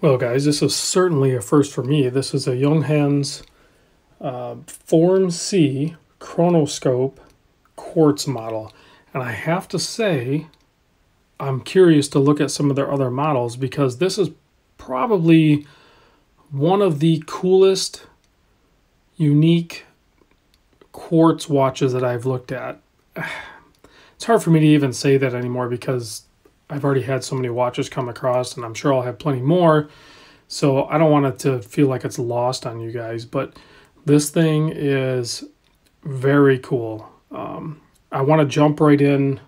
Well, guys, this is certainly a first for me. This is a Junghans Form C Chronoscope quartz model. And I have to say, I'm curious to look at some of their other models because this is probably one of the coolest, unique quartz watches that I've looked at. It's hard for me to even say that anymore because I've already had so many watches come across, and I'm sure I'll have plenty more. So I don't want it to feel like it's lost on you guys, but this thing is very cool. I want to jump right in.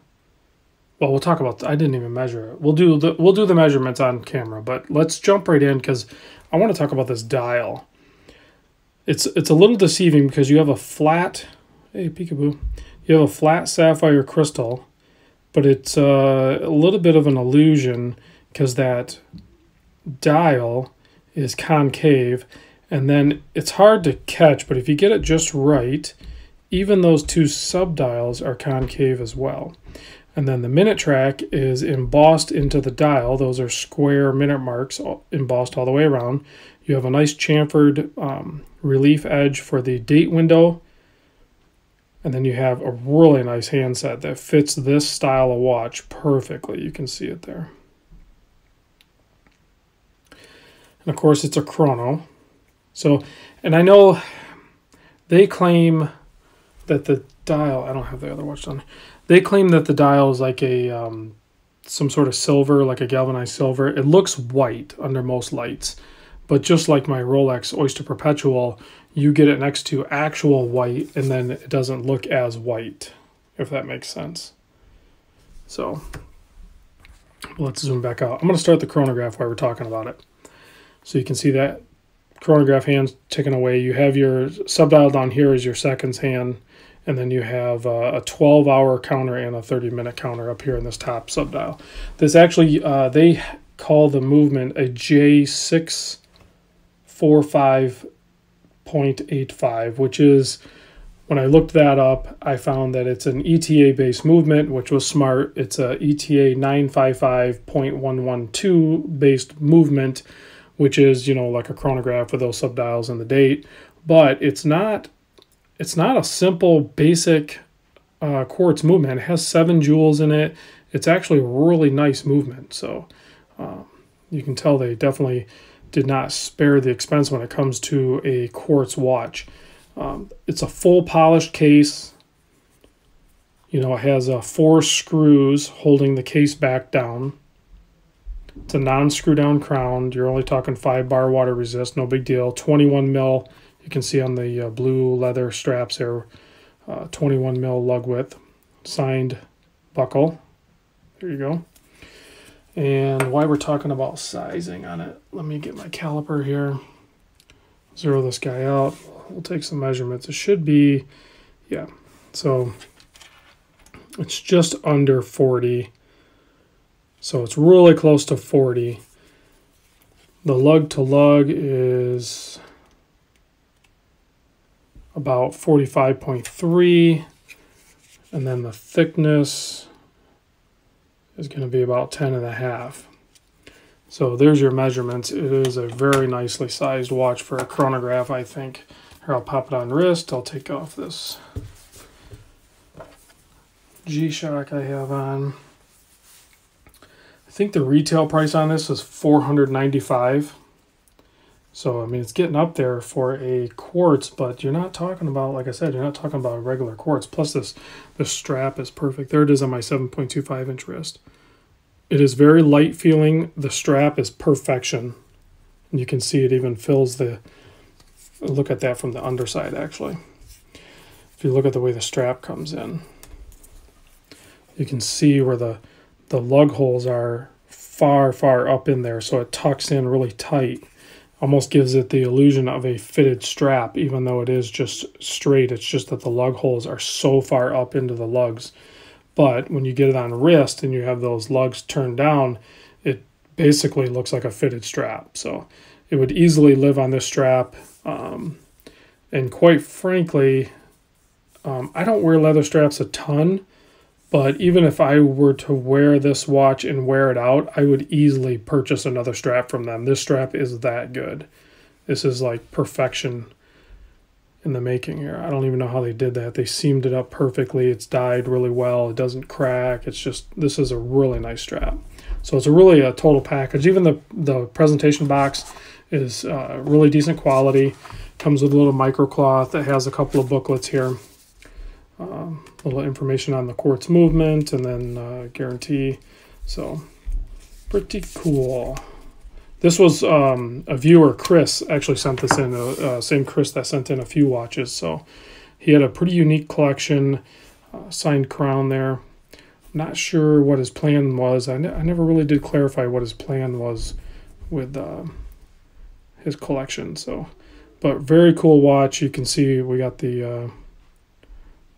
Well, we'll talk about. I didn't even measure it. We'll do the measurements on camera, but let's jump right in because I want to talk about this dial. It's a little deceiving because you have a flat. Hey, peekaboo. You have a flat sapphire crystal, but it's a little bit of an illusion because that dial is concave, and then it's hard to catch, but if you get it just right, even those two subdials are concave as well. And then the minute track is embossed into the dial. Those are square minute marks embossed all the way around. You have a nice chamfered relief edge for the date window. And then you have a really nice handset that fits this style of watch perfectly. You can see it there. And of course, it's a chrono. So, and I know they claim that the dial, I don't have the other watch on. They claim that the dial is like a some sort of silver, like a galvanized silver. It looks white under most lights. But just like my Rolex Oyster Perpetual, you get it next to actual white, and then it doesn't look as white, if that makes sense. So let's zoom back out. I'm going to start the chronograph while we're talking about it. So you can see that chronograph hand's ticking away. You have your subdial down here as your seconds hand, and then you have a 12-hour counter and a 30-minute counter up here in this top subdial. This actually, they call the movement a J645.85, which is, when I looked that up, I found that it's an ETA-based movement, which was smart. It's a ETA 955.112 based movement, which is, you know, like a chronograph with those subdials and the date. But it's not a simple, basic quartz movement. It has 7 jewels in it. It's actually a really nice movement. So you can tell they definitely did not spare the expense when it comes to a quartz watch. It's a full polished case. You know, it has 4 screws holding the case back down. It's a non-screw down crown. You're only talking 5-bar water resist, no big deal. 21 mil, you can see on the blue leather straps there, 21 mil lug width. Signed buckle. There you go. And while we're talking about sizing on it, let me get my caliper here. Zero this guy out. We'll take some measurements. It should be, yeah. So it's just under 40. So it's really close to 40. The lug to lug is about 45.3. And then the thickness is going to be about 10.5. So there's your measurements. It is a very nicely sized watch for a chronograph, I think. Here, I'll pop it on wrist. I'll take off this G-Shock I have on. I think the retail price on this is $495. So, I mean, it's getting up there for a quartz, but you're not talking about, like I said, you're not talking about a regular quartz. Plus, this strap is perfect. There it is on my 7.25-inch wrist. It is very light feeling. The strap is perfection. And you can see it even fills the... Look at that from the underside, actually. If you look at the way the strap comes in, you can see where the lug holes are far, far up in there, so it tucks in really tight. Almost gives it the illusion of a fitted strap, even though it is just straight. It's just that the lug holes are so far up into the lugs. But when you get it on wrist and you have those lugs turned down, it basically looks like a fitted strap. So it would easily live on this strap. And quite frankly, I don't wear leather straps a ton, But even if I were to wear this watch and wear it out, I would easily purchase another strap from them. This strap is that good. This is like perfection in the making here. I don't even know how they did that. They seamed it up perfectly. It's dyed really well. It doesn't crack. It's just, this is a really nice strap. So it's really a total package. Even the presentation box is really decent quality. Comes with a little micro cloth. It has a couple of booklets here. A little information on the quartz movement, and then guarantee. So pretty cool. This was a viewer, Chris, actually sent this in. Same Chris that sent in a few watches. So he had a pretty unique collection. Signed crown there. Not sure what his plan was. I never really did clarify what his plan was with his collection. So, but very cool watch. You can see we got the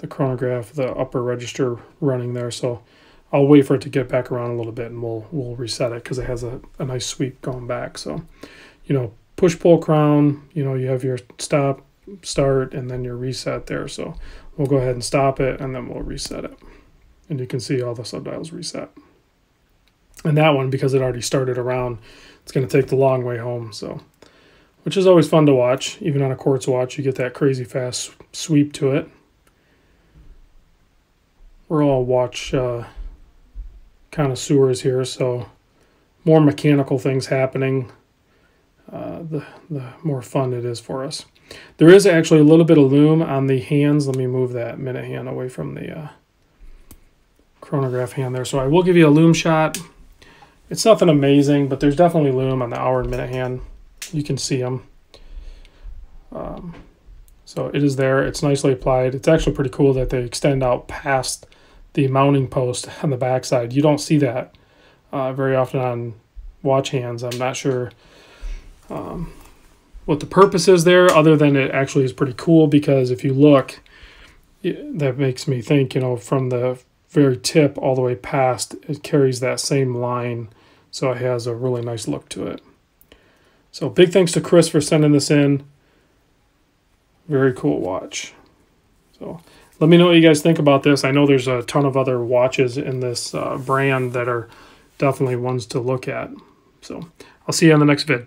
chronograph, the upper register running there. So I'll wait for it to get back around a little bit, and we'll reset it because it has a nice sweep going back. So, you know, push-pull crown, you know, you have your stop, start, and then your reset there. So we'll go ahead and stop it, and then we'll reset it. And you can see all the subdials reset. And that one, because it already started around, it's going to take the long way home. So, which is always fun to watch. Even on a quartz watch, you get that crazy fast sweep to it. We're all watch connoisseurs here, so more mechanical things happening, the more fun it is for us. There is actually a little bit of lume on the hands. Let me move that minute hand away from the chronograph hand there. So I will give you a lume shot. It's nothing amazing, but there's definitely lume on the hour and minute hand. You can see them. So it is there. It's nicely applied. It's actually pretty cool that they extend out past the mounting post on the backside. You don't see that very often on watch hands. I'm not sure what the purpose is there, other than it actually is pretty cool, because if you look, that makes me think, you know, from the very tip all the way past, it carries that same line, so it has a really nice look to it. So big thanks to Chris for sending this in. Very cool watch. So let me know what you guys think about this. I know there's a ton of other watches in this brand that are definitely ones to look at. So I'll see you on the next vid.